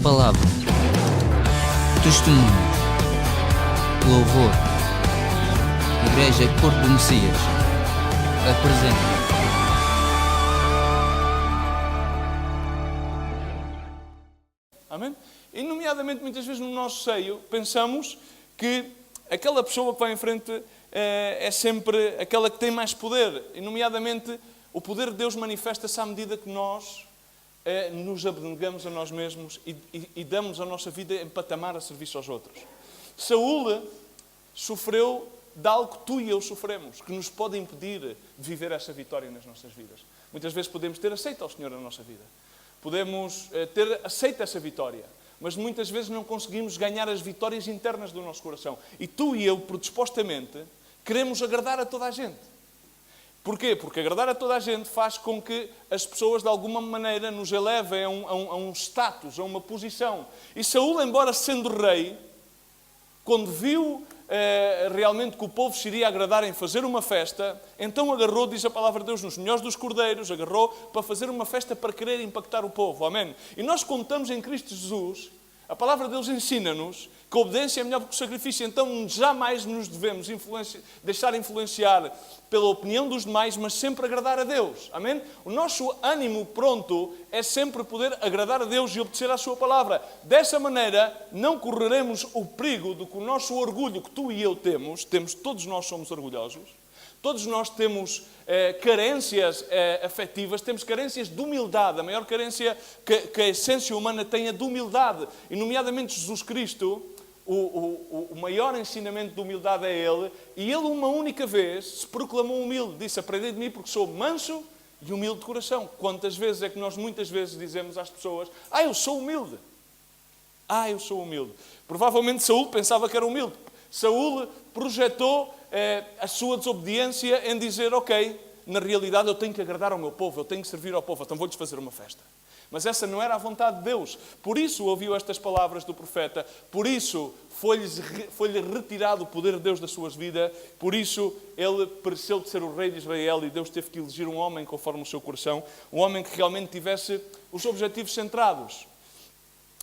palavra, testemunho, louvor, Igreja Corpo do Messias, apresenta. Amém? E nomeadamente muitas vezes no nosso seio pensamos que aquela pessoa que vai em frente é sempre aquela que tem mais poder. E nomeadamente o poder de Deus manifesta-se à medida que nós nos abnegamos a nós mesmos e damos a nossa vida em patamar a serviço aos outros. Saúl sofreu de algo que tu e eu sofremos, que nos pode impedir de viver essa vitória nas nossas vidas. Muitas vezes podemos ter aceito ao Senhor na nossa vida. Podemos ter aceito essa vitória, mas muitas vezes não conseguimos ganhar as vitórias internas do nosso coração. E tu e eu, predispostamente, queremos agradar a toda a gente. Porquê? Porque agradar a toda a gente faz com que as pessoas, de alguma maneira, nos elevem a um status, a uma posição. E Saúl, embora sendo rei, quando viu realmente que o povo se iria agradar em fazer uma festa, então agarrou, diz a palavra de Deus, nos melhores dos cordeiros, agarrou para fazer uma festa para querer impactar o povo. Amém? E nós contamos em Cristo Jesus, a palavra de Deus ensina-nos que a obediência é melhor do que o sacrifício, então jamais nos devemos deixar influenciar pela opinião dos demais, mas sempre agradar a Deus. Amém? O nosso ânimo pronto é sempre poder agradar a Deus e obedecer à sua palavra. Dessa maneira, não correremos o perigo do que o nosso orgulho que tu e eu temos, todos nós somos orgulhosos, todos nós temos carências afetivas, temos carências de humildade. A maior carência que a essência humana tem é de humildade. E, nomeadamente, Jesus Cristo, o maior ensinamento de humildade é Ele. E Ele, uma única vez, se proclamou humilde. Disse, aprendei de mim porque sou manso e humilde de coração. Quantas vezes é que nós muitas vezes dizemos às pessoas, eu sou humilde. Eu sou humilde. Provavelmente Saúl pensava que era humilde. Saúl projetou a sua desobediência em dizer, ok, na realidade eu tenho que agradar ao meu povo, eu tenho que servir ao povo, então vou-lhes fazer uma festa. Mas essa não era a vontade de Deus. Por isso ouviu estas palavras do profeta, por isso foi-lhe retirado o poder de Deus das suas vidas, por isso ele pareceu de ser o rei de Israel e Deus teve que elegir um homem conforme o seu coração, um homem que realmente tivesse os objetivos centrados,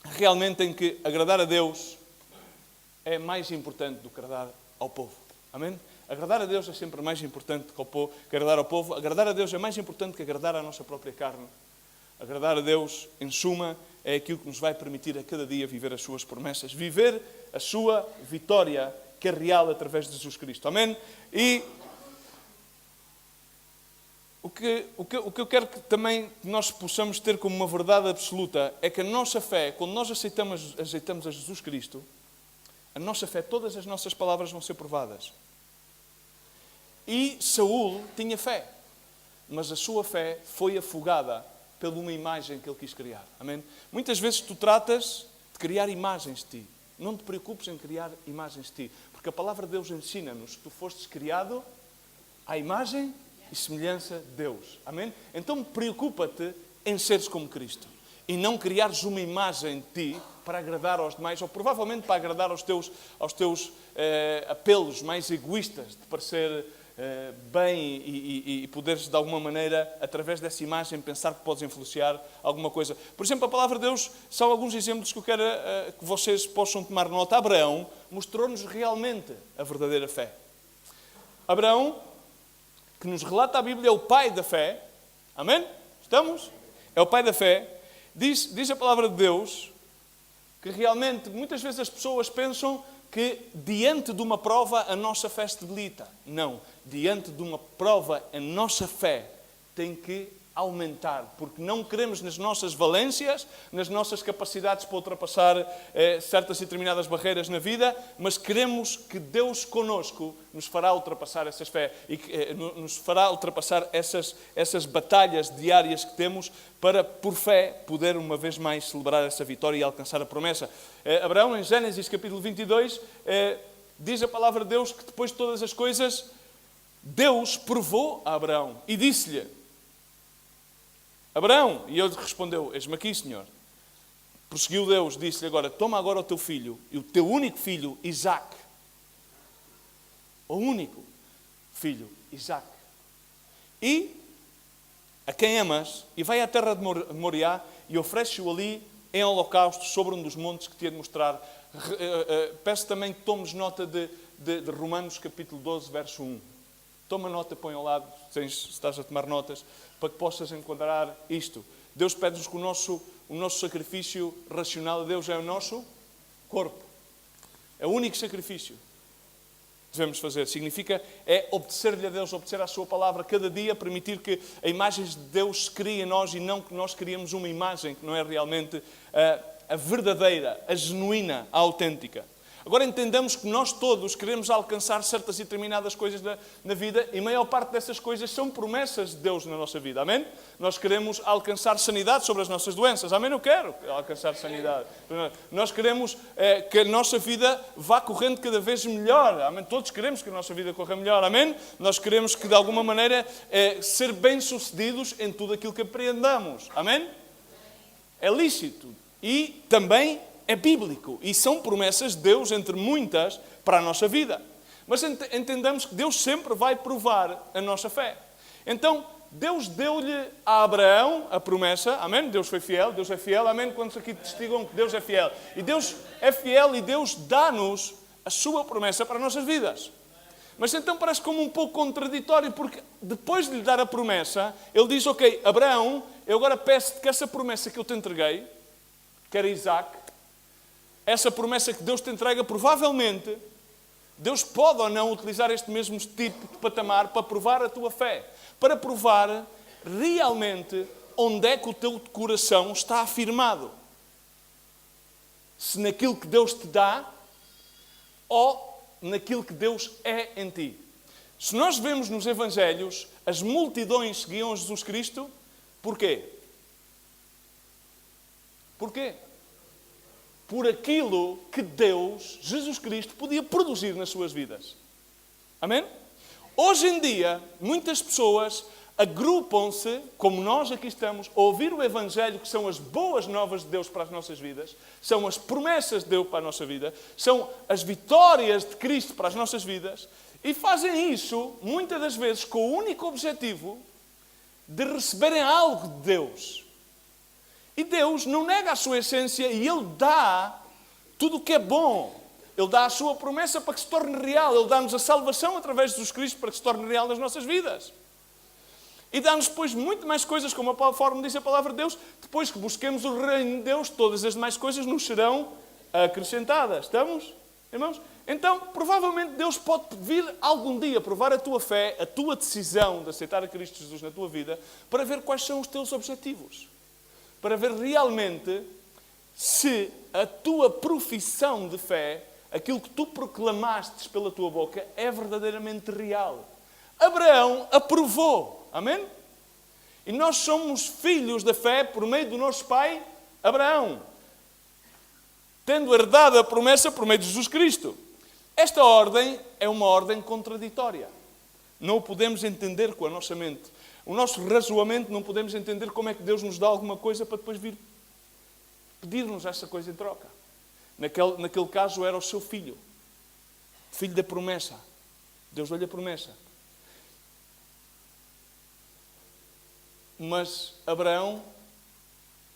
realmente em que agradar a Deus é mais importante do que agradar ao povo. Amém? Agradar a Deus é sempre mais importante que agradar ao povo. Agradar a Deus é mais importante que agradar à nossa própria carne. Agradar a Deus, em suma, é aquilo que nos vai permitir a cada dia viver as suas promessas. Viver a sua vitória, que é real através de Jesus Cristo. Amém? E o que eu quero que também nós possamos ter como uma verdade absoluta é que a nossa fé, quando nós aceitamos a Jesus Cristo, a nossa fé, todas as nossas palavras vão ser provadas. E Saúl tinha fé, mas a sua fé foi afogada por uma imagem que ele quis criar. Amém? Muitas vezes tu tratas de criar imagens de ti. Não te preocupes em criar imagens de ti, porque a palavra de Deus ensina-nos que tu fostes criado à imagem e semelhança de Deus. Amém? Então preocupa-te em seres como Cristo e não criares uma imagem de ti para agradar aos demais, ou provavelmente para agradar aos teus apelos mais egoístas, de parecer bem e poderes, de alguma maneira, através dessa imagem, pensar que podes influenciar alguma coisa. Por exemplo, a palavra de Deus, são alguns exemplos que eu quero que vocês possam tomar nota. Abraão mostrou-nos realmente a verdadeira fé. Abraão, que nos relata a Bíblia, é o pai da fé. Amém? Estamos? É o pai da fé. Diz a palavra de Deus que realmente, muitas vezes as pessoas pensam que diante de uma prova a nossa fé se debilita. Não. Diante de uma prova a nossa fé tem que aumentar, porque não queremos nas nossas valências, nas nossas capacidades para ultrapassar certas e determinadas barreiras na vida, mas queremos que Deus conosco nos fará ultrapassar essas fé e que nos fará ultrapassar essas batalhas diárias que temos para, por fé, poder uma vez mais celebrar essa vitória e alcançar a promessa. Abraão, em Gênesis capítulo 22, diz a palavra de Deus que depois de todas as coisas, Deus provou a Abraão e disse-lhe, Abraão, e ele respondeu, eis-me aqui, Senhor. Prosseguiu Deus, disse-lhe agora, toma agora o teu filho, e o teu único filho, Isaque. O único filho, Isaque. E a quem amas, e vai à terra de Moriá, e oferece-o ali em holocausto sobre um dos montes que te ia de mostrar. Peço também que tomes nota de Romanos capítulo 12, verso 1. Toma nota, põe ao lado, se estás a tomar notas, para que possas enquadrar isto. Deus pede-nos que o nosso sacrifício racional a Deus é o nosso corpo. É o único sacrifício que devemos fazer. Significa obedecer-lhe a Deus, obedecer à sua palavra, cada dia permitir que a imagem de Deus se crie em nós e não que nós criemos uma imagem que não é realmente a verdadeira, a genuína, a autêntica. Agora entendamos que nós todos queremos alcançar certas e determinadas coisas na vida e a maior parte dessas coisas são promessas de Deus na nossa vida. Amém? Nós queremos alcançar sanidade sobre as nossas doenças. Amém? Eu quero alcançar sanidade. Nós queremos que a nossa vida vá correndo cada vez melhor. Amém? Todos queremos que a nossa vida corra melhor. Amém? Nós queremos que de alguma maneira ser bem-sucedidos em tudo aquilo que apreendamos. Amém? É lícito. E também é bíblico e são promessas de Deus, entre muitas, para a nossa vida. Mas entendamos que Deus sempre vai provar a nossa fé. Então, Deus deu-lhe a Abraão a promessa, amém? Deus foi fiel, Deus é fiel, amém? Quantos aqui testigam que Deus é fiel? E Deus é fiel e Deus dá-nos a sua promessa para as nossas vidas. Mas então parece como um pouco contraditório, porque depois de lhe dar a promessa, ele diz, ok, Abraão, eu agora peço-te que essa promessa que eu te entreguei, que era Isaac, essa promessa que Deus te entrega, provavelmente, Deus pode ou não utilizar este mesmo tipo de patamar para provar a tua fé. Para provar realmente onde é que o teu coração está afirmado. Se naquilo que Deus te dá ou naquilo que Deus é em ti. Se nós vemos nos Evangelhos, as multidões seguiam Jesus Cristo, porquê? Porquê? Por aquilo que Deus, Jesus Cristo, podia produzir nas suas vidas. Amém? Hoje em dia, muitas pessoas agrupam-se, como nós aqui estamos, a ouvir o Evangelho, que são as boas novas de Deus para as nossas vidas, são as promessas de Deus para a nossa vida, são as vitórias de Cristo para as nossas vidas, e fazem isso, muitas das vezes, com o único objetivo de receberem algo de Deus. E Deus não nega a sua essência e Ele dá tudo o que é bom. Ele dá a sua promessa para que se torne real. Ele dá-nos a salvação através de Jesus Cristo para que se torne real nas nossas vidas. E dá-nos depois muito mais coisas, como a forma diz a palavra de Deus. Depois que busquemos o reino de Deus, todas as demais coisas nos serão acrescentadas. Estamos, irmãos? Então, provavelmente Deus pode vir algum dia provar a tua fé, a tua decisão de aceitar a Cristo Jesus na tua vida, para ver quais são os teus objetivos. Para ver realmente se a tua profissão de fé, aquilo que tu proclamaste pela tua boca, é verdadeiramente real. Abraão aprovou. Amém? E nós somos filhos da fé por meio do nosso pai Abraão, tendo herdado a promessa por meio de Jesus Cristo. Esta ordem é uma ordem contraditória. Não o podemos entender com a nossa mente. O nosso razoamento não podemos entender como é que Deus nos dá alguma coisa para depois vir pedir-nos essa coisa em troca. Naquele caso era o seu filho. Filho da promessa. Deus deu-lhe a promessa. Mas Abraão,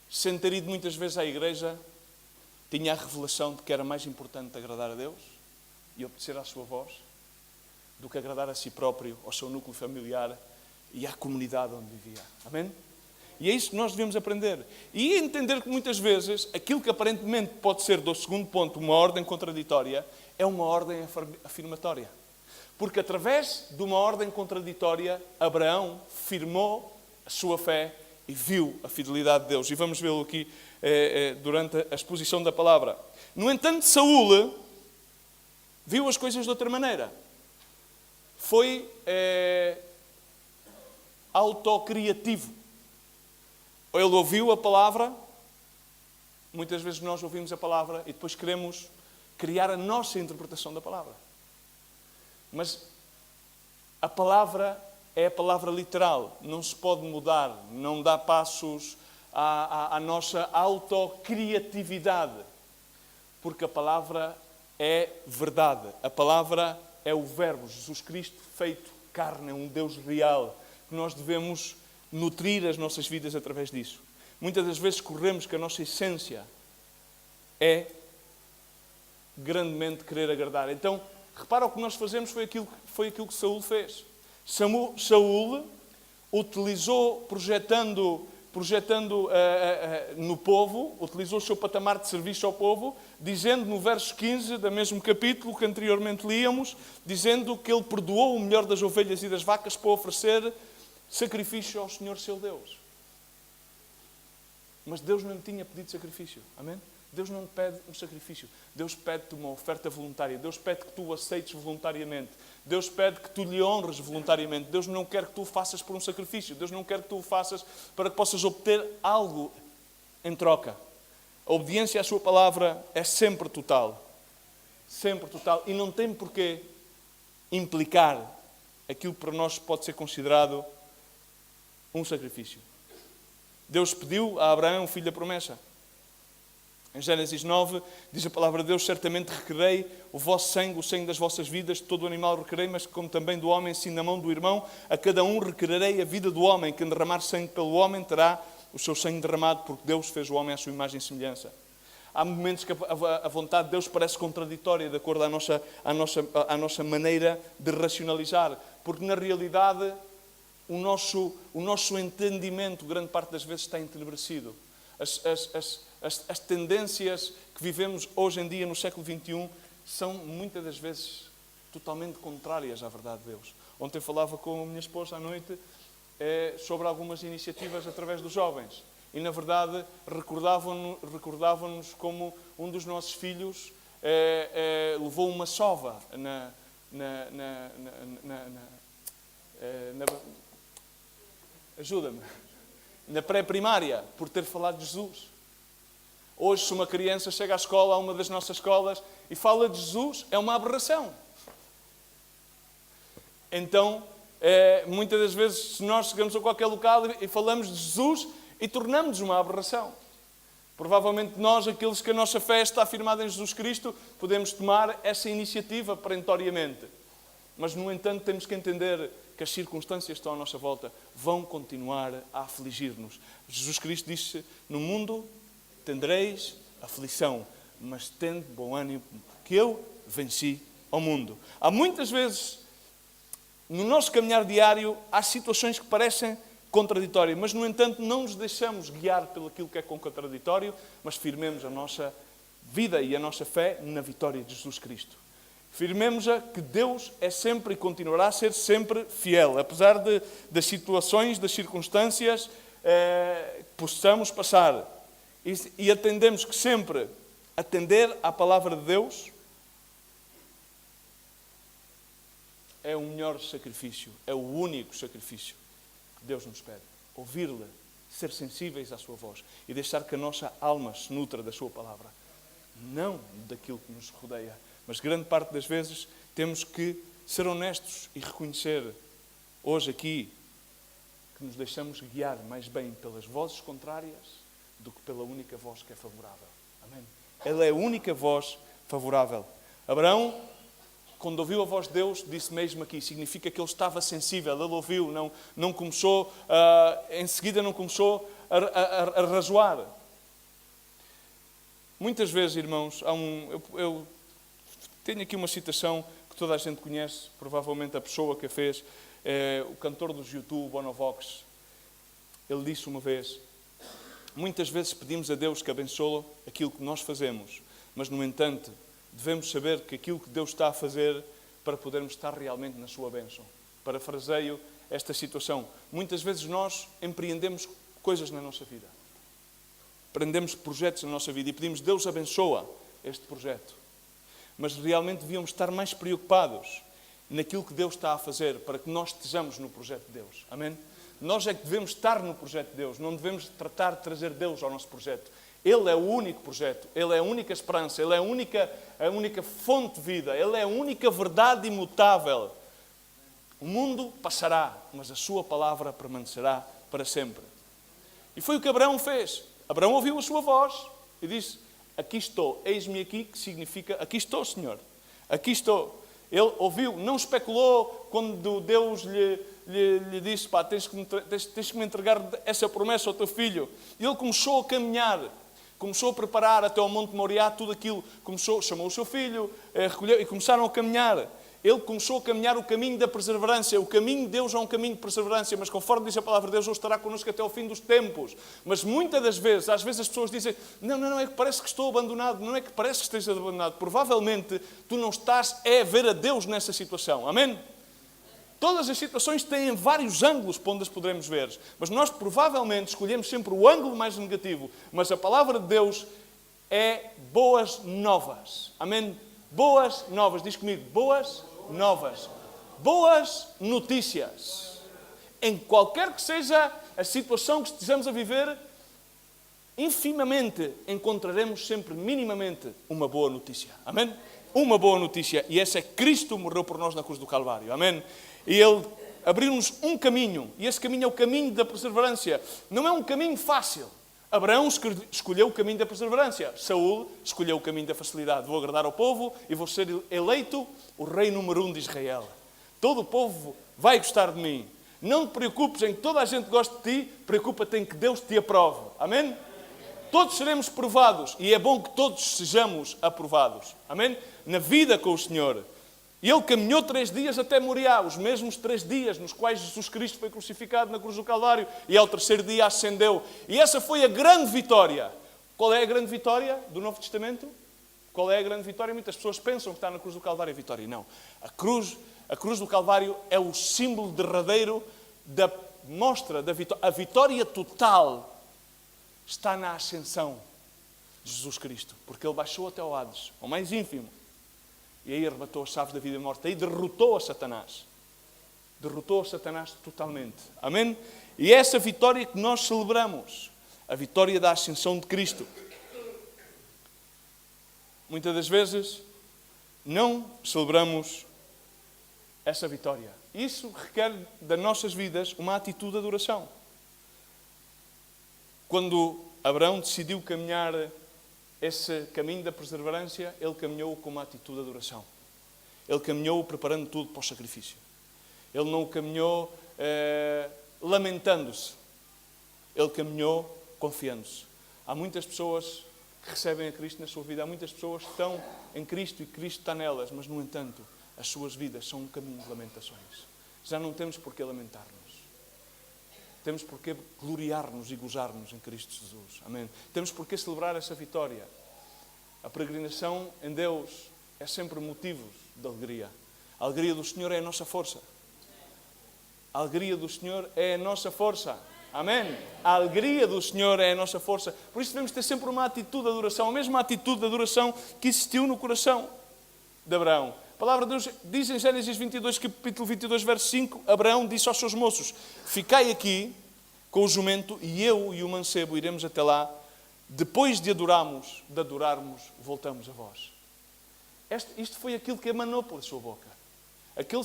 sem ter ido muitas vezes à igreja, tinha a revelação de que era mais importante agradar a Deus e obedecer à sua voz do que agradar a si próprio, ao seu núcleo familiar e à comunidade onde vivia. Amém? E é isso que nós devemos aprender. E entender que muitas vezes aquilo que aparentemente pode ser, do segundo ponto, uma ordem contraditória, é uma ordem afirmatória. Porque através de uma ordem contraditória, Abraão firmou a sua fé e viu a fidelidade de Deus. E vamos vê-lo aqui durante a exposição da palavra. No entanto, Saúl viu as coisas de outra maneira. Foi autocriativo. Ele ouviu a palavra, muitas vezes nós ouvimos a palavra e depois queremos criar a nossa interpretação da palavra. Mas a palavra é a palavra literal, não se pode mudar, não dá passos à nossa autocriatividade, porque a palavra é verdade, a palavra é o Verbo, Jesus Cristo feito carne, é um Deus real, que nós devemos nutrir as nossas vidas através disso. Muitas das vezes corremos que a nossa essência é grandemente querer agradar. Então, repara, o que nós fazemos foi aquilo que Saul fez. Saul utilizou, projetando no povo, utilizou o seu patamar de serviço ao povo, dizendo no verso 15 do mesmo capítulo que anteriormente líamos, dizendo que ele perdoou o melhor das ovelhas e das vacas para oferecer sacrifício ao Senhor seu Deus. Mas Deus não lhe tinha pedido sacrifício. Amém? Deus não pede um sacrifício. Deus pede-te uma oferta voluntária. Deus pede que tu o aceites voluntariamente. Deus pede que tu lhe honres voluntariamente. Deus não quer que tu o faças por um sacrifício. Deus não quer que tu o faças para que possas obter algo em troca. A obediência à sua palavra é sempre total. Sempre total. E não tem porquê implicar aquilo que para nós pode ser considerado um sacrifício. Deus pediu a Abraão o filho da promessa. Em Gênesis 9, diz a palavra de Deus: certamente requerei o vosso sangue, o sangue das vossas vidas, de todo o animal requerei, mas como também do homem, sim na mão do irmão, a cada um requererei a vida do homem. Quem derramar sangue pelo homem terá o seu sangue derramado, porque Deus fez o homem à sua imagem e semelhança. Há momentos que a vontade de Deus parece contraditória, de acordo à nossa maneira de racionalizar, porque na realidade o nosso entendimento, grande parte das vezes, está entenebrecido. As tendências que vivemos hoje em dia, no século XXI, são muitas das vezes totalmente contrárias à verdade de Deus. Ontem falava com a minha esposa à noite sobre algumas iniciativas através dos jovens. E, na verdade, recordavam-nos como um dos nossos filhos levou uma sova ajuda-me, na pré-primária, por ter falado de Jesus. Hoje, se uma criança chega à escola, a uma das nossas escolas, e fala de Jesus, é uma aberração. Então, muitas das vezes, se nós chegamos a qualquer local e falamos de Jesus, e tornamos-nos uma aberração. Provavelmente nós, aqueles que a nossa fé está afirmada em Jesus Cristo, podemos tomar essa iniciativa perentoriamente. Mas, no entanto, temos que entender que as circunstâncias que estão à nossa volta vão continuar a afligir-nos. Jesus Cristo disse: no mundo tendereis aflição, mas tende bom ânimo, que eu venci ao mundo. Há muitas vezes, no nosso caminhar diário, há situações que parecem contraditórias, mas, no entanto, não nos deixamos guiar pelo aquilo que é contraditório, mas firmemos a nossa vida e a nossa fé na vitória de Jesus Cristo. Firmemos-a que Deus é sempre e continuará a ser sempre fiel, apesar das situações, das circunstâncias que possamos passar. E atendemos que sempre atender à palavra de Deus é o melhor sacrifício, é o único sacrifício que Deus nos pede. Ouvir-lhe, ser sensíveis à sua voz e deixar que a nossa alma se nutra da sua palavra. Não daquilo que nos rodeia. Mas grande parte das vezes temos que ser honestos e reconhecer hoje aqui que nos deixamos guiar mais bem pelas vozes contrárias do que pela única voz que é favorável. Amém? Ela é a única voz favorável. Abraão, quando ouviu a voz de Deus, disse mesmo aqui, significa que ele estava sensível, ele ouviu, não começou, em seguida não começou a razoar. Muitas vezes, irmãos, eu tenho aqui uma citação que toda a gente conhece, provavelmente a pessoa que a fez, o cantor dos YouTube, Bonovox. Ele disse uma vez: muitas vezes pedimos a Deus que abençoe aquilo que nós fazemos, mas, no entanto, devemos saber que aquilo que Deus está a fazer para podermos estar realmente na sua bênção. Parafraseio esta situação. Muitas vezes nós empreendemos coisas na nossa vida. Empreendemos projetos na nossa vida e pedimos: Deus abençoa este projeto. Mas realmente devíamos estar mais preocupados naquilo que Deus está a fazer para que nós estejamos no projeto de Deus. Amém? Nós é que devemos estar no projeto de Deus. Não devemos tratar de trazer Deus ao nosso projeto. Ele é o único projeto. Ele é a única esperança. Ele é a única fonte de vida. Ele é a única verdade imutável. O mundo passará, mas a sua palavra permanecerá para sempre. E foi o que Abraão fez. Abraão ouviu a sua voz e disse: aqui estou, eis-me aqui, que significa: aqui estou, Senhor, aqui estou. Ele ouviu, não especulou quando Deus lhe disse, pá, tens que me entregar essa promessa ao teu filho. Ele começou a caminhar, começou a preparar até ao Monte Moriá tudo aquilo. Chamou o seu filho, recolheu e começaram a caminhar. Ele começou a caminhar o caminho da perseverança. O caminho de Deus é um caminho de perseverança, mas conforme diz a palavra de Deus, Ele estará connosco até ao fim dos tempos. Mas muitas das vezes, às vezes as pessoas dizem, não, é que parece que estou abandonado, não é que parece que esteja abandonado. Provavelmente tu não estás a ver a Deus nessa situação. Amém? Todas as situações têm vários ângulos para onde as poderemos ver. Mas nós provavelmente escolhemos sempre o ângulo mais negativo. Mas a palavra de Deus é boas novas. Amém? Boas novas. Diz comigo, boas novas. Boas notícias. Em qualquer que seja a situação que estejamos a viver, infimamente encontraremos sempre minimamente uma boa notícia. Amém? Uma boa notícia. E essa é Cristo morreu por nós na cruz do Calvário. Amém? E Ele abriu-nos um caminho. E esse caminho é o caminho da perseverança. Não é um caminho fácil. Abraão escolheu o caminho da perseverança. Saúl escolheu o caminho da facilidade. Vou agradar ao povo e vou ser eleito o rei número 1 de Israel. Todo o povo vai gostar de mim. Não te preocupes em que toda a gente goste de ti, preocupa-te em que Deus te aprove. Amém? Todos seremos provados e é bom que todos sejamos aprovados. Amém? Na vida com o Senhor. E Ele caminhou 3 dias até Moriá, os mesmos 3 dias nos quais Jesus Cristo foi crucificado na cruz do Calvário e ao 3º dia ascendeu. E essa foi a grande vitória. Qual é a grande vitória do Novo Testamento? Qual é a grande vitória? Muitas pessoas pensam que está na cruz do Calvário a vitória. Não. A cruz do Calvário é o símbolo derradeiro da mostra da vitória. A vitória total está na ascensão de Jesus Cristo. Porque Ele baixou até ao Hades, ao mais ínfimo. E aí arrebatou as chaves da vida e morte. Aí derrotou a Satanás. Derrotou a Satanás totalmente. Amém? E é essa vitória que nós celebramos. A vitória da ascensão de Cristo. Muitas das vezes não celebramos essa vitória. Isso requer das nossas vidas uma atitude de adoração. Quando Abraão decidiu caminhar esse caminho da perseverança, ele caminhou com uma atitude de adoração. Ele caminhou preparando tudo para o sacrifício. Ele não caminhou lamentando-se. Ele caminhou confiando-se. Há muitas pessoas que recebem a Cristo na sua vida. Há muitas pessoas que estão em Cristo e Cristo está nelas. Mas, no entanto, as suas vidas são um caminho de lamentações. Já não temos por que lamentar-nos. Temos por que gloriar-nos e gozar-nos em Cristo Jesus. Amém? Temos por que celebrar essa vitória. A peregrinação em Deus é sempre motivo de alegria. A alegria do Senhor é a nossa força. A alegria do Senhor é a nossa força. Amém? A alegria do Senhor é a nossa força. Por isso devemos ter sempre uma atitude de adoração. A mesma atitude de adoração que existiu no coração de Abraão. A palavra de Deus diz em Gênesis 22, capítulo 22, verso 5, Abraão disse aos seus moços, ficai aqui com o jumento e eu e o mancebo iremos até lá. Depois de adorarmos, voltamos a vós. Isto foi aquilo que emanou pela sua boca. Aquilo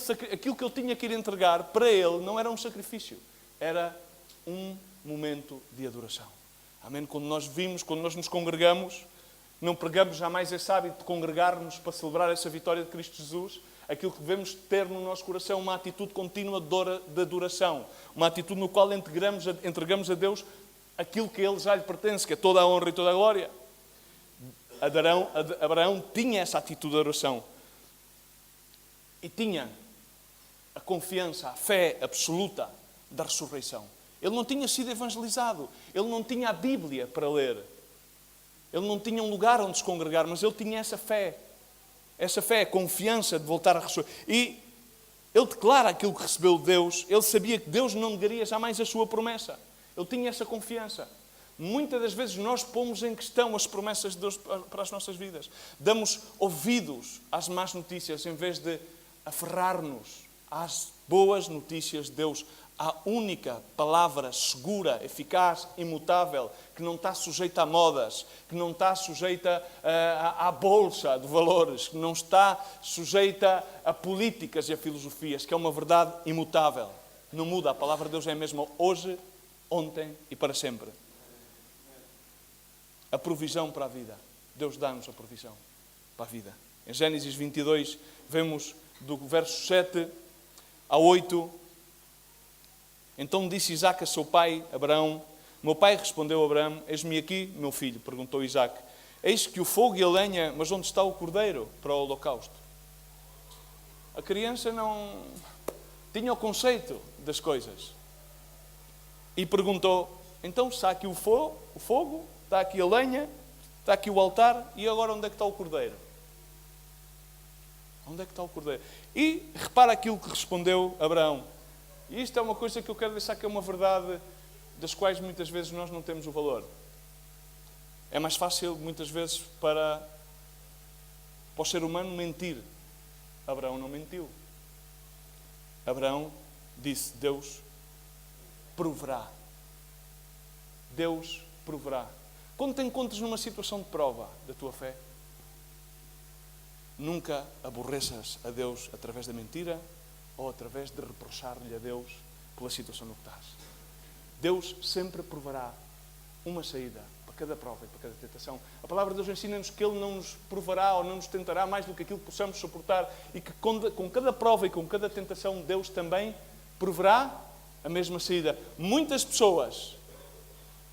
que ele tinha que ir entregar, para ele, não era um sacrifício. Era um momento de adoração. Amém? Quando nós nos congregamos, não pregamos jamais esse hábito de congregar-nos para celebrar essa vitória de Cristo Jesus. Aquilo que devemos ter no nosso coração é uma atitude contínua de adoração. Uma atitude no qual entregamos a Deus aquilo que a Ele já lhe pertence, que é toda a honra e toda a glória. Abraão tinha essa atitude de adoração. E tinha a confiança, a fé absoluta da ressurreição. Ele não tinha sido evangelizado. Ele não tinha a Bíblia para ler. Ele não tinha um lugar onde se congregar, mas ele tinha essa fé. Essa fé, a confiança de voltar a ressurreição. E ele declara aquilo que recebeu de Deus. Ele sabia que Deus não negaria jamais a sua promessa. Ele tinha essa confiança. Muitas das vezes nós pomos em questão as promessas de Deus para as nossas vidas. Damos ouvidos às más notícias em vez de aferrar-nos às boas notícias de Deus. A única palavra segura, eficaz, imutável, que não está sujeita a modas, que não está sujeita à bolsa de valores, que não está sujeita a políticas e a filosofias, que é uma verdade imutável. Não muda, a palavra de Deus é a mesma hoje, ontem e para sempre. A provisão para a vida. Deus dá-nos a provisão para a vida. Em Gênesis 22 vemos do verso 7 a 8. Então disse Isaque a seu pai, Abraão. Meu pai respondeu a Abraão: eis-me aqui, meu filho. Perguntou Isaque: eis que o fogo e a lenha, mas onde está o cordeiro para o holocausto? A criança não tinha o conceito das coisas. E perguntou: então está aqui o fogo, está aqui a lenha, está aqui o altar, e agora onde é que está o cordeiro? Onde é que está o cordeiro? E repara aquilo que respondeu Abraão. E isto é uma coisa que eu quero deixar que é uma verdade das quais muitas vezes nós não temos o valor. É mais fácil, muitas vezes, para o ser humano mentir. Abraão não mentiu. Abraão disse: Deus proverá. Deus proverá. Quando te encontras numa situação de prova da tua fé, nunca aborreças a Deus através da mentira ou através de reprochar-lhe a Deus pela situação no que estás. Deus sempre provará uma saída para cada prova e para cada tentação. A palavra de Deus ensina-nos que Ele não nos provará ou não nos tentará mais do que aquilo que possamos suportar, e que com cada prova e com cada tentação Deus também proverá a mesma saída. Muitas pessoas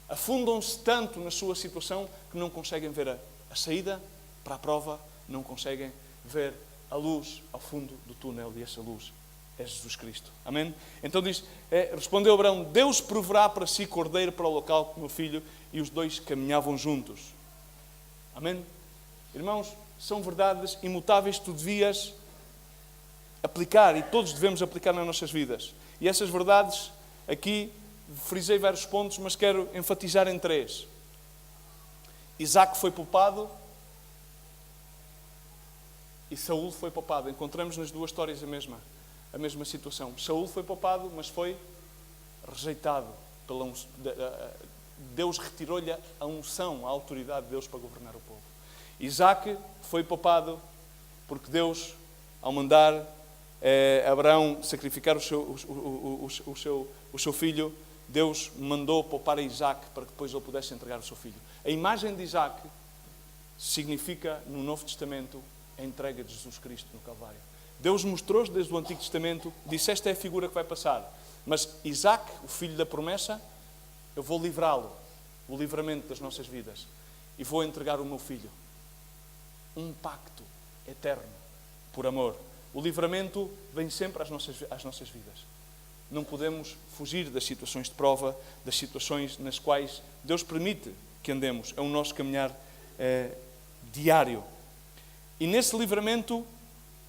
afundam-se tanto na sua situação que não conseguem ver a saída para a prova, não conseguem ver a luz ao fundo do túnel, e essa luz é Jesus Cristo. Amém? Então respondeu Abraão: Deus proverá para si cordeiro para o holocausto, meu filho. E os dois caminhavam juntos. Amém? Irmãos, são verdades imutáveis que tu devias aplicar, e todos devemos aplicar nas nossas vidas. E essas verdades, aqui frisei vários pontos, mas quero enfatizar em 3. Isaque foi poupado e Saúl foi poupado. Encontramos nas duas histórias a mesma situação. Saúl foi poupado, mas foi rejeitado. Deus retirou-lhe a unção, a autoridade de Deus para governar o povo. Isaque foi poupado porque Deus, ao mandar Abraão sacrificar o seu filho, Deus mandou poupar a Isaque para que depois ele pudesse entregar o seu filho. A imagem de Isaque significa, no Novo Testamento, a entrega de Jesus Cristo no Calvário. Deus mostrou desde o Antigo Testamento, disse: esta é a figura que vai passar. Mas Isaque, o filho da promessa, eu vou livrá-lo, o livramento das nossas vidas, e vou entregar o meu filho. Um pacto eterno, por amor. O livramento vem sempre às nossas vidas. Não podemos fugir das situações de prova, das situações nas quais Deus permite que andemos. É o nosso caminhar diário. E nesse livramento,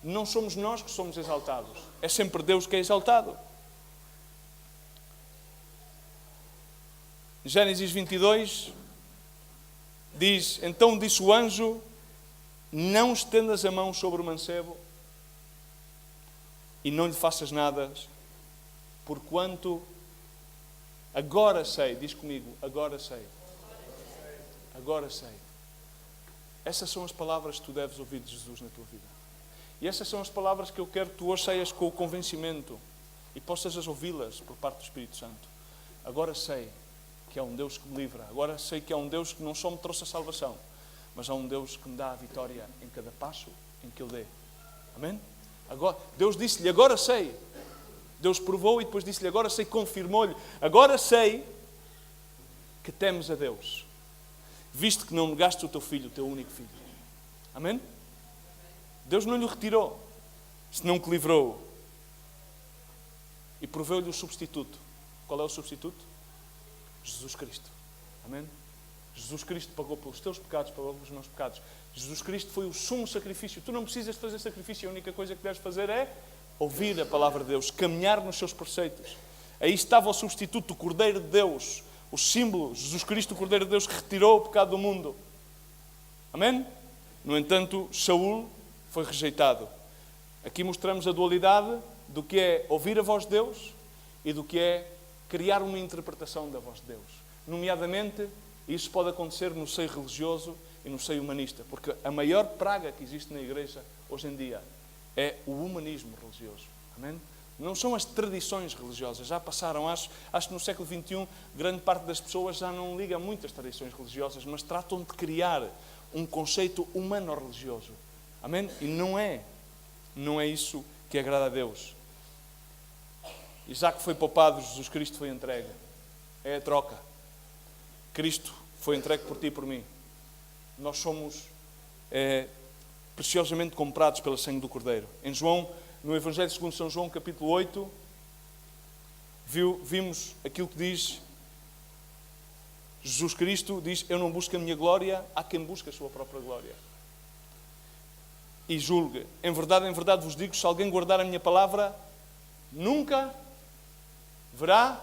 não somos nós que somos exaltados. É sempre Deus que é exaltado. Gênesis 22 diz: então disse o anjo: não estendas a mão sobre o mancebo e não lhe faças nada, porquanto agora sei, diz comigo, agora sei. Agora sei. Essas são as palavras que tu deves ouvir de Jesus na tua vida. E essas são as palavras que eu quero que tu hoje saias com o convencimento e possas ouvi-las por parte do Espírito Santo. Agora sei que há um Deus que me livra. Agora sei que há um Deus que não só me trouxe a salvação, mas há um Deus que me dá a vitória em cada passo em que Ele dê. Amém? Agora, Deus disse-lhe: agora sei. Deus provou e depois disse-lhe: agora sei, confirmou-lhe: agora sei que temes a Deus, visto que não negaste o teu filho, o teu único filho. Amém? Deus não lhe retirou, senão que livrou. E proveu-lhe o substituto. Qual é o substituto? Jesus Cristo. Amém? Jesus Cristo pagou pelos teus pecados, pagou pelos meus pecados. Jesus Cristo foi o sumo sacrifício. Tu não precisas de fazer sacrifício, a única coisa que deves fazer é ouvir a palavra de Deus, caminhar nos seus preceitos. Aí estava o substituto, o Cordeiro de Deus, o símbolo, Jesus Cristo, o Cordeiro de Deus, que retirou o pecado do mundo. Amém? No entanto, Saúl foi rejeitado. Aqui mostramos a dualidade do que é ouvir a voz de Deus e do que é criar uma interpretação da voz de Deus. Nomeadamente, isso pode acontecer no seio religioso e no seio humanista, porque a maior praga que existe na igreja hoje em dia é o humanismo religioso. Amém? Não são as tradições religiosas. Já passaram, acho que no século XXI, grande parte das pessoas já não liga muito às tradições religiosas, mas tratam de criar um conceito humano-religioso. Amém? E não é. Não é isso que agrada a Deus. Isaac foi poupado, Jesus Cristo foi entregue. É a troca. Cristo foi entregue por ti e por mim. Nós somos preciosamente comprados pelo sangue do Cordeiro. Em João, no Evangelho segundo São João, capítulo 8, vimos aquilo que diz Jesus Cristo, diz: eu não busco a minha glória, há quem busque a sua própria glória. E julgue, em verdade vos digo, se alguém guardar a minha palavra, nunca verá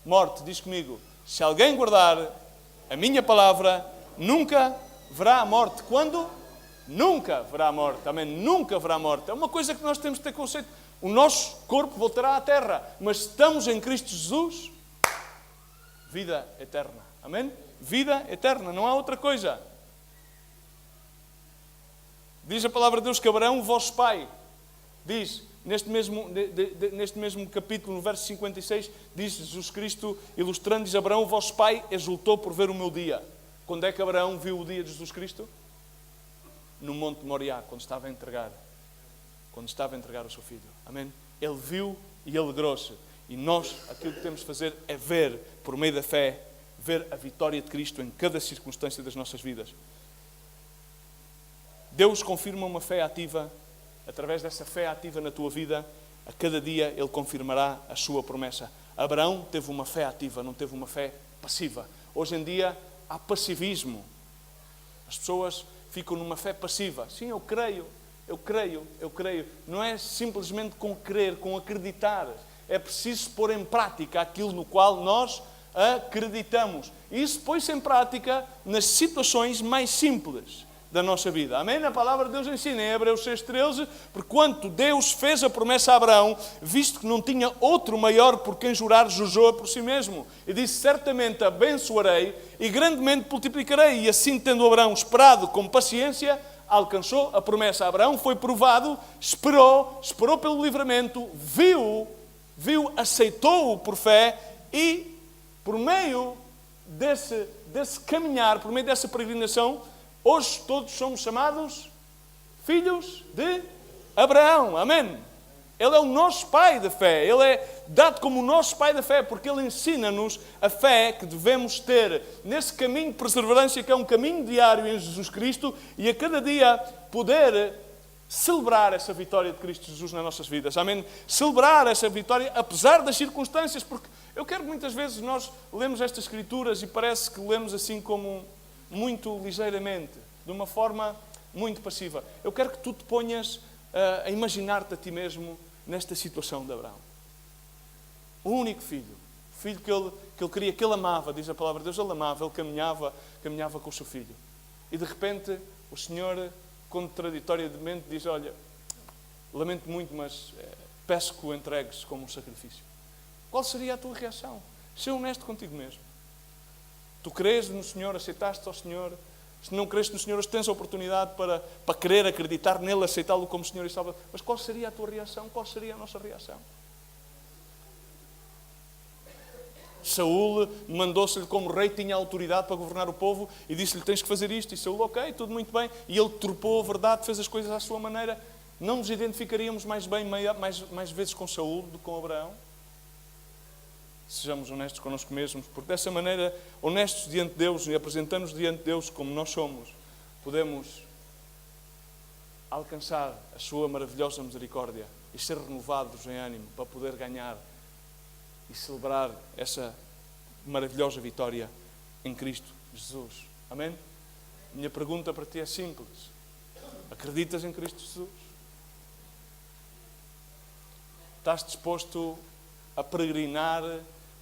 morte. Diz comigo, se alguém guardar a minha palavra, nunca verá a morte. Quando? Nunca verá a morte. Amém? Nunca verá a morte. É uma coisa que nós temos de ter conceito. O nosso corpo voltará à terra, mas estamos em Cristo Jesus, vida eterna. Amém? Vida eterna, não há outra coisa. Diz a palavra de Deus que Abraão, vosso pai, diz, neste mesmo capítulo, no verso 56, diz Jesus Cristo, ilustrando, diz: Abraão, vosso pai, exultou por ver o meu dia. Quando é que Abraão viu o dia de Jesus Cristo? No Monte de Moriá, quando estava a entregar o seu filho. Amém? Ele viu e alegrou-se. E nós, aquilo que temos de fazer é ver, por meio da fé, ver a vitória de Cristo em cada circunstância das nossas vidas. Deus confirma uma fé ativa. Através dessa fé ativa na tua vida, a cada dia Ele confirmará a sua promessa. Abraão teve uma fé ativa, não teve uma fé passiva. Hoje em dia há passivismo. As pessoas ficam numa fé passiva. Sim, eu creio. Não é simplesmente com crer, com acreditar. É preciso pôr em prática aquilo no qual nós acreditamos. E isso põe-se em prática nas situações mais simples da nossa vida. Amém? A palavra de Deus ensina em Hebreus 6,13, porquanto Deus fez a promessa a Abraão, visto que não tinha outro maior por quem jurar, jurou por si mesmo. E disse: certamente abençoarei e grandemente multiplicarei. E assim, tendo Abraão esperado com paciência, alcançou a promessa. Abraão foi provado, esperou pelo livramento, viu, aceitou-o por fé e, por meio desse caminhar, por meio dessa peregrinação, hoje todos somos chamados filhos de Abraão. Amém? Ele é o nosso pai da fé. Ele é dado como o nosso pai da fé, porque Ele ensina-nos a fé que devemos ter nesse caminho de perseverança, que é um caminho diário em Jesus Cristo, e a cada dia poder celebrar essa vitória de Cristo Jesus nas nossas vidas. Amém? Celebrar essa vitória apesar das circunstâncias, porque eu quero que muitas vezes nós lemos estas Escrituras e parece que lemos assim como muito ligeiramente, de uma forma muito passiva. Eu quero que tu te ponhas a imaginar-te a ti mesmo nesta situação de Abraão. O único filho que ele queria, que ele amava, diz a palavra de Deus, ele amava, ele caminhava com o seu filho. E de repente o Senhor, contraditoriamente, diz: olha, lamento muito, mas peço que o entregues como um sacrifício. Qual seria a tua reação? Ser honesto contigo mesmo. Tu crês no Senhor, aceitaste ao Senhor. Se não crês no Senhor, tens a oportunidade para querer acreditar nele, aceitá-lo como Senhor e Salvador. Mas qual seria a tua reação? Qual seria a nossa reação? Saúl mandou-se-lhe como rei, tinha autoridade para governar o povo e disse-lhe: tens que fazer isto. E Saúl: ok, tudo muito bem. E ele tropou a verdade, fez as coisas à sua maneira. Não nos identificaríamos mais vezes com Saúl do que com Abraão? Sejamos honestos connosco mesmos, porque dessa maneira, honestos diante de Deus e apresentando-nos diante de Deus como nós somos, podemos alcançar a sua maravilhosa misericórdia e ser renovados em ânimo para poder ganhar e celebrar essa maravilhosa vitória em Cristo Jesus. Amém? Minha pergunta para ti é simples: acreditas em Cristo Jesus? Estás disposto a peregrinar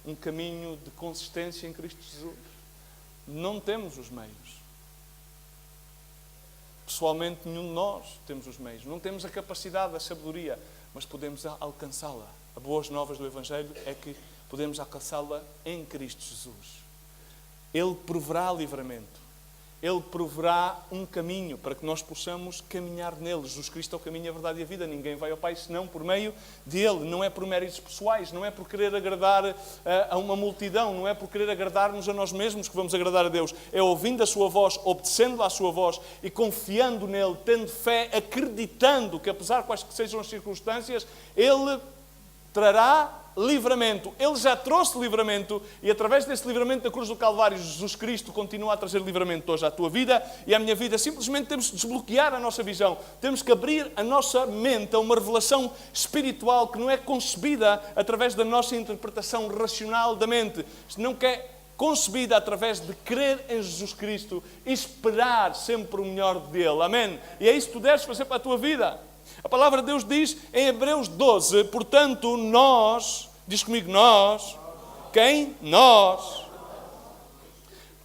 um caminho de consistência em Cristo Jesus? Não temos os meios. Pessoalmente, nenhum de nós temos os meios. Não temos a capacidade, a sabedoria, mas podemos alcançá-la. As boas novas do Evangelho é que podemos alcançá-la em Cristo Jesus. Ele proverá livramento. Ele proverá um caminho para que nós possamos caminhar nele. Jesus Cristo é o caminho, a verdade e a vida. Ninguém vai ao Pai senão por meio dele. Não é por méritos pessoais, não é por querer agradar a uma multidão, não é por querer agradar-nos a nós mesmos que vamos agradar a Deus. É ouvindo a sua voz, obedecendo à sua voz e confiando nele, tendo fé, acreditando que apesar de quais que sejam as circunstâncias, Ele trará livramento. Ele já trouxe livramento e através desse livramento da cruz do Calvário, Jesus Cristo continua a trazer livramento hoje à tua vida e à minha vida. Simplesmente temos que desbloquear a nossa visão. Temos que abrir a nossa mente a uma revelação espiritual que não é concebida através da nossa interpretação racional da mente, senão que é concebida através de crer em Jesus Cristo e esperar sempre o melhor dele. Amém? E é isso que tu deves fazer para a tua vida. A palavra de Deus diz em Hebreus 12, portanto, nós, diz comigo, nós, quem? Nós.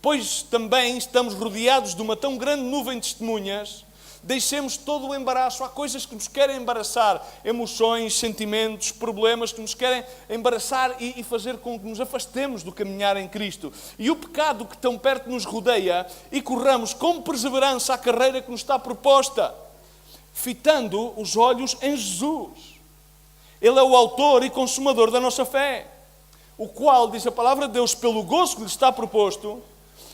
Pois também estamos rodeados de uma tão grande nuvem de testemunhas, deixemos todo o embaraço. Há coisas que nos querem embaraçar, emoções, sentimentos, problemas que nos querem embaraçar e fazer com que nos afastemos do caminhar em Cristo. E o pecado que tão perto nos rodeia e corramos com perseverança a carreira que nos está proposta, fitando os olhos em Jesus. Ele é o autor e consumador da nossa fé, o qual, diz a palavra de Deus, pelo gozo que lhe está proposto,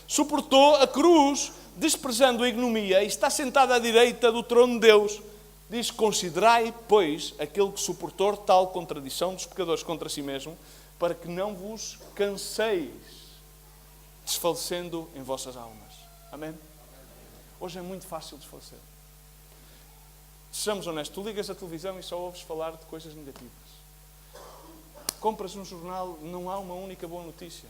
suportou a cruz, desprezando a ignomia, e está sentado à direita do trono de Deus. Diz, considerai, pois, aquele que suportou tal contradição dos pecadores contra si mesmo, para que não vos canseis, desfalecendo em vossas almas. Amém? Hoje é muito fácil desfalecer. Sejamos honestos, tu ligas a televisão e só ouves falar de coisas negativas. Compras um jornal, não há uma única boa notícia.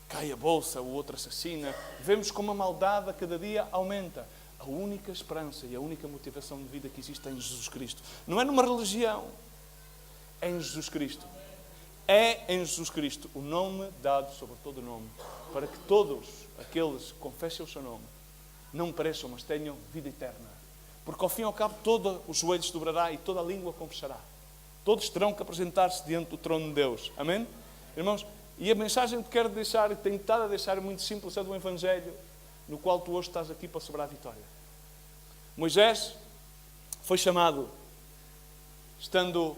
Cai a bolsa, o outro assassina. Vemos como a maldade a cada dia aumenta. A única esperança e a única motivação de vida que existe é em Jesus Cristo. Não é numa religião, é em Jesus Cristo. É em Jesus Cristo o nome dado sobre todo o nome, para que todos aqueles que confessem o seu nome não pereçam, mas tenham vida eterna. Porque ao fim e ao cabo todo o joelho se dobrará e toda a língua confessará. Todos terão que apresentar-se diante do trono de Deus. Amém? Irmãos, e a mensagem que quero deixar, e tenho estado a deixar, é muito simples, é do Evangelho, no qual tu hoje estás aqui para celebrar a vitória. Moisés foi chamado, estando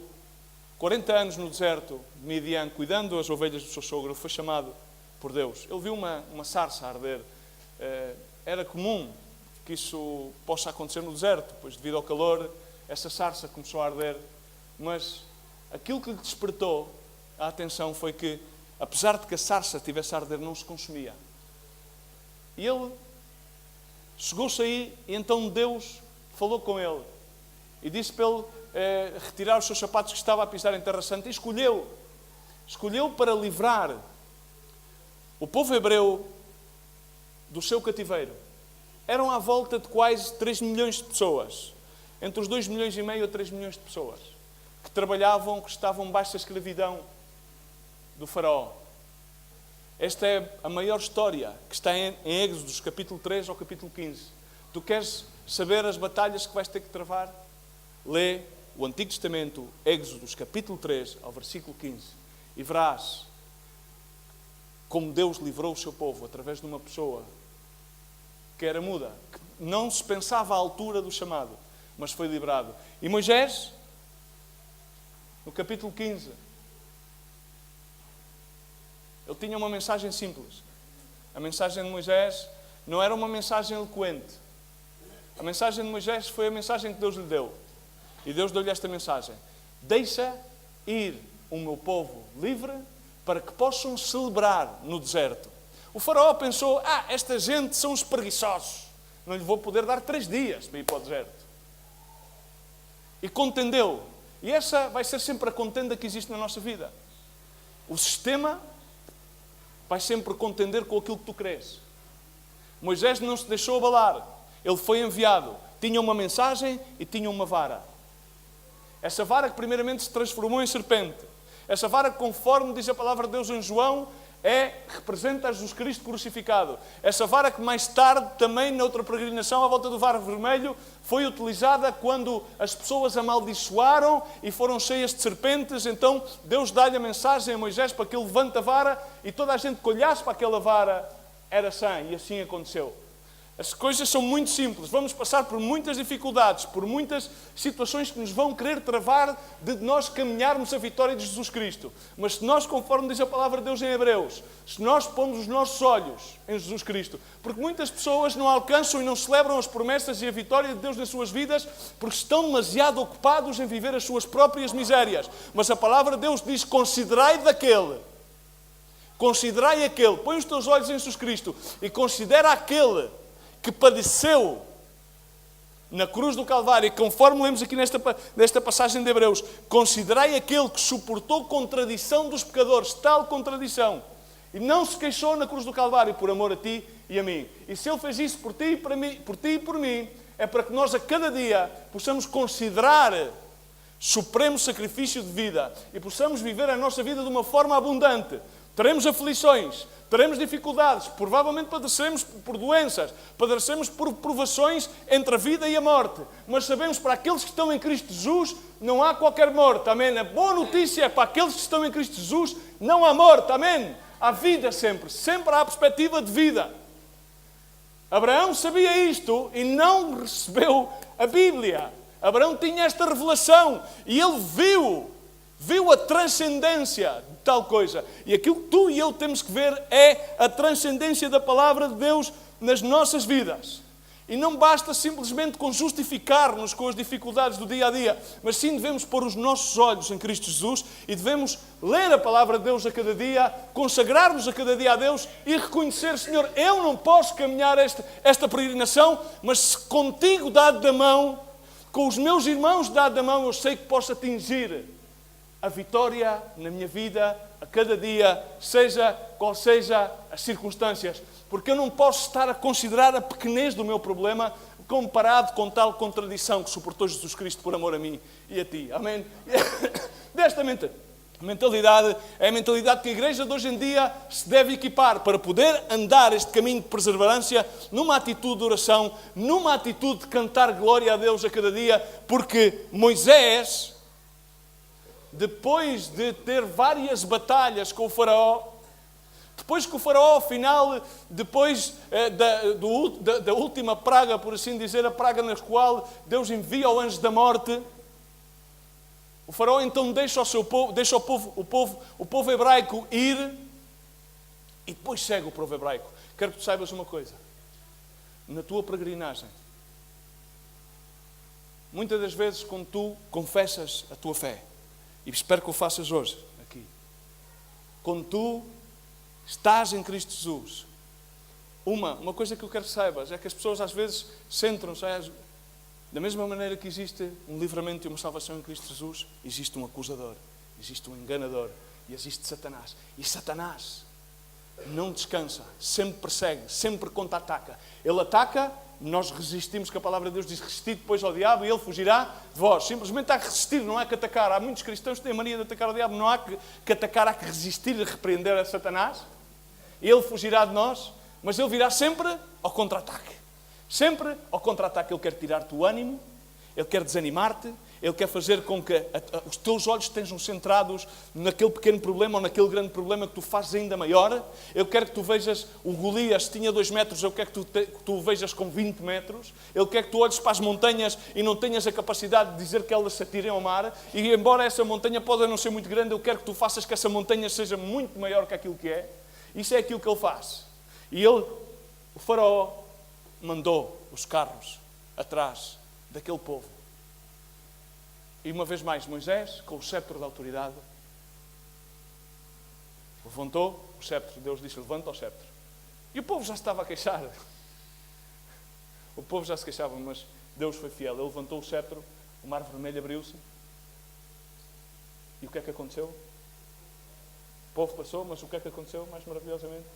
40 anos no deserto de Midian, cuidando das ovelhas do seu sogro, foi chamado por Deus. Ele viu uma sarça a arder. Era comum que isso possa acontecer no deserto, pois devido ao calor, essa sarça começou a arder. Mas aquilo que lhe despertou a atenção foi que, apesar de que a sarça estivesse a arder, não se consumia. E ele chegou-se aí, e então Deus falou com ele e disse para ele retirar os seus sapatos que estava a pisar em terra santa, e escolheu para livrar o povo hebreu do seu cativeiro. Eram à volta de quase 3 milhões de pessoas, entre os 2 milhões e meio a 3 milhões de pessoas, que trabalhavam, que estavam baixo da escravidão do faraó. Esta é a maior história que está em Êxodos, capítulo 3 ao capítulo 15. Tu queres saber as batalhas que vais ter que travar? Lê o Antigo Testamento, Êxodos, capítulo 3 ao versículo 15, e verás como Deus livrou o seu povo através de uma pessoa que era muda, que não se pensava à altura do chamado, mas foi livrado. E Moisés, no capítulo 15, ele tinha uma mensagem simples. A mensagem de Moisés não era uma mensagem eloquente. A mensagem de Moisés foi a mensagem que Deus lhe deu. E Deus deu-lhe esta mensagem: deixa ir o meu povo livre para que possam celebrar no deserto. O faraó pensou, esta gente são os preguiçosos, não lhe vou poder dar 3 dias para ir para o deserto. E contendeu. E essa vai ser sempre a contenda que existe na nossa vida. O sistema vai sempre contender com aquilo que tu crês. Moisés não se deixou abalar. Ele foi enviado. Tinha uma mensagem e tinha uma vara. Essa vara que primeiramente se transformou em serpente. Essa vara que, conforme diz a palavra de Deus em João, representa Jesus Cristo crucificado. Essa vara que mais tarde, também noutra peregrinação à volta do Var Vermelho, foi utilizada quando as pessoas amaldiçoaram e foram cheias de serpentes. Então Deus dá-lhe a mensagem a Moisés para que ele levante a vara e toda a gente que olhasse para aquela vara era sã, e assim aconteceu. As coisas são muito simples. Vamos passar por muitas dificuldades, por muitas situações que nos vão querer travar de nós caminharmos a vitória de Jesus Cristo. Mas se nós, conforme diz a palavra de Deus em Hebreus, se nós pomos os nossos olhos em Jesus Cristo, porque muitas pessoas não alcançam e não celebram as promessas e a vitória de Deus nas suas vidas porque estão demasiado ocupados em viver as suas próprias misérias. Mas a palavra de Deus diz, considerai aquele, põe os teus olhos em Jesus Cristo e considera aquele que padeceu na cruz do Calvário, e conforme lemos aqui nesta passagem de Hebreus, considerai aquele que suportou contradição dos pecadores, tal contradição, e não se queixou na cruz do Calvário por amor a ti e a mim. E se Ele fez isso por ti e por mim, é para que nós a cada dia possamos considerar supremo sacrifício de vida e possamos viver a nossa vida de uma forma abundante. Teremos aflições, teremos dificuldades, provavelmente padeceremos por doenças, padeceremos por provações entre a vida e a morte. Mas sabemos que para aqueles que estão em Cristo Jesus não há qualquer morte, amém? A boa notícia é para aqueles que estão em Cristo Jesus não há morte, amém? Há vida sempre, sempre há perspectiva de vida. Abraão sabia isto e não recebeu a Bíblia. Abraão tinha esta revelação e ele viu a transcendência de tal coisa. E aquilo que tu e eu temos que ver é a transcendência da palavra de Deus nas nossas vidas. E não basta simplesmente com justificar-nos com as dificuldades do dia a dia, mas sim devemos pôr os nossos olhos em Cristo Jesus e devemos ler a palavra de Deus a cada dia, consagrar-nos a cada dia a Deus e reconhecer, Senhor, eu não posso caminhar esta peregrinação, mas se contigo dado da mão, com os meus irmãos dado da mão, eu sei que posso atingir a vitória na minha vida a cada dia, seja qual seja as circunstâncias. Porque eu não posso estar a considerar a pequenez do meu problema comparado com tal contradição que suportou Jesus Cristo por amor a mim e a ti. Amém? Desta mentalidade é a mentalidade que a igreja de hoje em dia se deve equipar para poder andar este caminho de perseverança numa atitude de oração, numa atitude de cantar glória a Deus a cada dia, porque Moisés, depois de ter várias batalhas com o faraó, depois que o faraó, ao final, depois da última praga, por assim dizer, a praga na qual Deus envia o anjo da morte, o faraó então deixa o povo hebraico ir e depois segue o povo hebraico. Quero que tu saibas uma coisa. Na tua peregrinagem, muitas das vezes quando tu confessas a tua fé, e espero que o faças hoje, aqui, quando tu estás em Cristo Jesus, uma coisa que eu quero que saibas é que as pessoas às vezes centram-se, da mesma maneira que existe um livramento e uma salvação em Cristo Jesus, existe um acusador, existe um enganador e existe Satanás. E Satanás não descansa, sempre persegue, sempre contra-ataca. Ele ataca, nós resistimos, que a palavra de Deus diz resistir depois ao diabo e ele fugirá de vós. Simplesmente há que resistir, não há que atacar. Há muitos cristãos que têm a mania de atacar o diabo, não há que atacar, há que resistir e repreender a Satanás. Ele fugirá de nós, mas ele virá sempre ao contra-ataque. Sempre ao contra-ataque. Ele quer tirar-te o ânimo, ele quer desanimar-te, ele quer fazer com que os teus olhos estejam centrados naquele pequeno problema ou naquele grande problema que tu fazes ainda maior. Ele quer que tu vejas o Golias, se tinha 2 metros, ele quer que tu o vejas com 20 metros. Ele quer que tu olhes para as montanhas e não tenhas a capacidade de dizer que elas se atirem ao mar. E embora essa montanha possa não ser muito grande, ele quer que tu faças que essa montanha seja muito maior que aquilo que é. Isso é aquilo que ele faz. E o faraó, mandou os carros atrás daquele povo. E uma vez mais Moisés, com o cetro da autoridade, levantou o cetro. Deus disse, levanta o cetro. E o povo já se estava a queixar. O povo já se queixava, mas Deus foi fiel. Ele levantou o cetro, o mar vermelho abriu-se. E o que é que aconteceu? O povo passou, mas o que é que aconteceu mais maravilhosamente?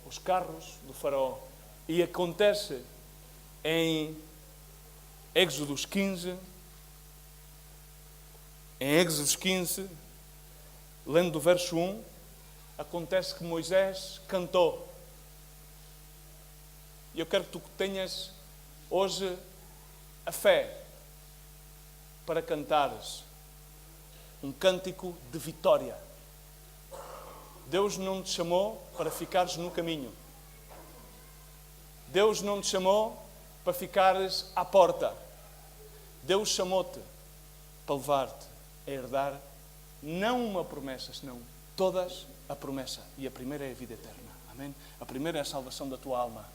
Os carros do faraó. E acontece em Êxodos 15, lendo do verso 1, acontece que Moisés cantou. E eu quero que tu tenhas hoje a fé para cantares um cântico de vitória. Deus não te chamou para ficares no caminho. Deus não te chamou para ficares à porta. Deus chamou-te para levar-te a herdar não uma promessa, senão todas a promessa. E a primeira é a vida eterna. Amém? A primeira é a salvação da tua alma.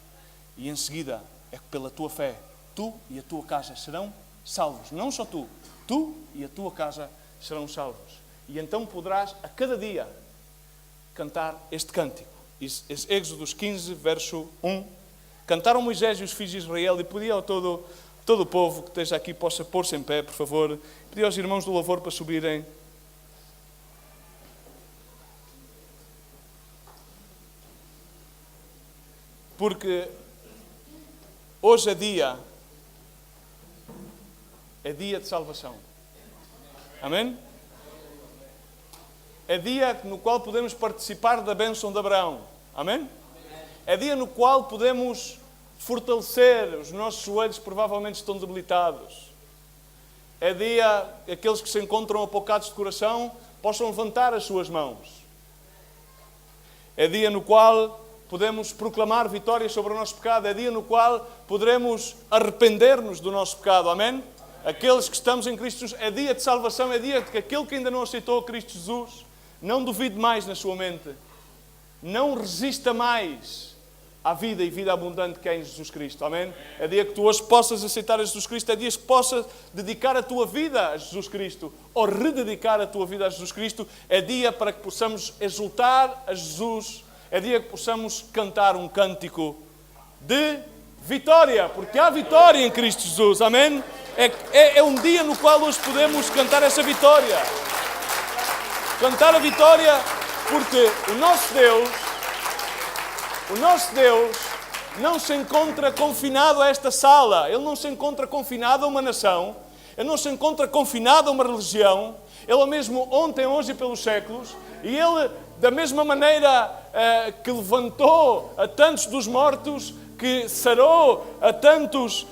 E em seguida é que pela tua fé, tu e a tua casa serão salvos. Não só tu e a tua casa serão salvos. E então poderás a cada dia cantar este cântico. Êxodos 15, verso 1. Cantaram Moisés e os filhos de Israel, e pedi ao todo o povo que esteja aqui possa pôr-se em pé, por favor. Pedi aos irmãos do louvor para subirem. Porque hoje é dia de salvação. Amém? É dia no qual podemos participar da bênção de Abraão. Amém? É dia no qual podemos fortalecer. Os nossos joelhos provavelmente estão debilitados. É dia que aqueles que se encontram apocados de coração possam levantar as suas mãos. É dia no qual podemos proclamar vitórias sobre o nosso pecado. É dia no qual poderemos arrepender-nos do nosso pecado. Amém? Aqueles que estamos em Cristo Jesus. É dia de salvação. É dia de que aquele que ainda não aceitou Cristo Jesus não duvide mais na sua mente. Não resista mais à vida e vida abundante que é em Jesus Cristo. Amém? É dia que tu hoje possas aceitar a Jesus Cristo. É dia que possas dedicar a tua vida a Jesus Cristo. Ou rededicar a tua vida a Jesus Cristo. É dia para que possamos exultar a Jesus. É dia que possamos cantar um cântico de vitória. Porque há vitória em Cristo Jesus. Amém? É um dia no qual hoje podemos cantar essa vitória. Cantar a vitória porque o nosso Deus não se encontra confinado a esta sala. Ele não se encontra confinado a uma nação. Ele não se encontra confinado a uma religião. Ele é mesmo ontem, hoje e pelos séculos. E Ele, da mesma maneira que levantou a tantos dos mortos, que sarou a tantos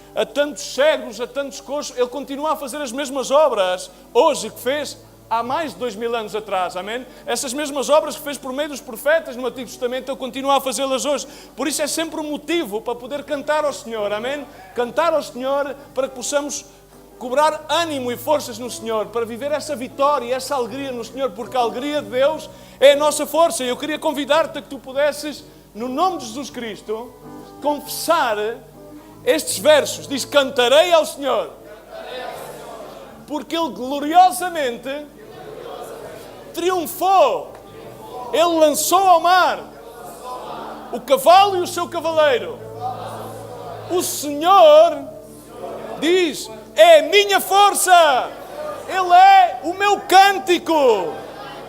cegos, a tantos coxos, Ele continua a fazer as mesmas obras hoje que fez há mais de 2000 anos atrás, amém? Essas mesmas obras que fez por meio dos profetas no Antigo Testamento, Ele continua a fazê-las hoje. Por isso é sempre um motivo para poder cantar ao Senhor, amém? Cantar ao Senhor para que possamos cobrar ânimo e forças no Senhor, para viver essa vitória e essa alegria no Senhor, porque a alegria de Deus é a nossa força. E eu queria convidar-te a que tu pudesses, no nome de Jesus Cristo, confessar estes versos. Diz: cantarei ao Senhor, porque Ele gloriosamente triunfou. Ele lançou ao mar o cavalo e o seu cavaleiro. O Senhor, diz, é a minha força. Ele é o meu cântico.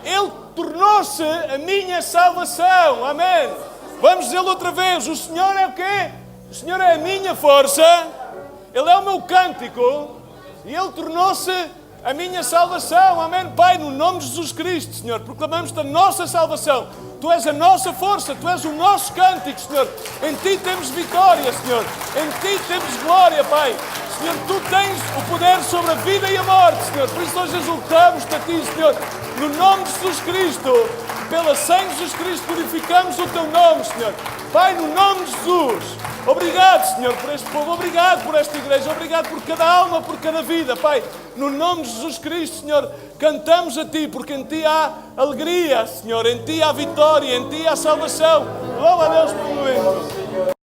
Ele tornou-se a minha salvação. Amém? Vamos dizê-lo outra vez. O Senhor é o quê? O Senhor é a minha força. Ele é o meu cântico. E Ele tornou-se a minha salvação. Amém? Pai, no nome de Jesus Cristo, Senhor, proclamamos-te a nossa salvação. Tu és a nossa força, Tu és o nosso cântico, Senhor. Em Ti temos vitória, Senhor. Em Ti temos glória, Pai. Senhor, Tu tens o poder sobre a vida e a morte, Senhor. Por isso nós exultamos-te a Ti, Senhor. No nome de Jesus Cristo, pela sangue de Jesus Cristo, glorificamos o Teu nome, Senhor. Pai, no nome de Jesus. Obrigado, Senhor, por este povo. Obrigado por esta igreja. Obrigado por cada alma, por cada vida. Pai, no nome de Jesus Cristo, Senhor, cantamos a Ti, porque em Ti há alegria, Senhor. Em Ti há vitória, em Ti há salvação. Louva a Deus por um momento.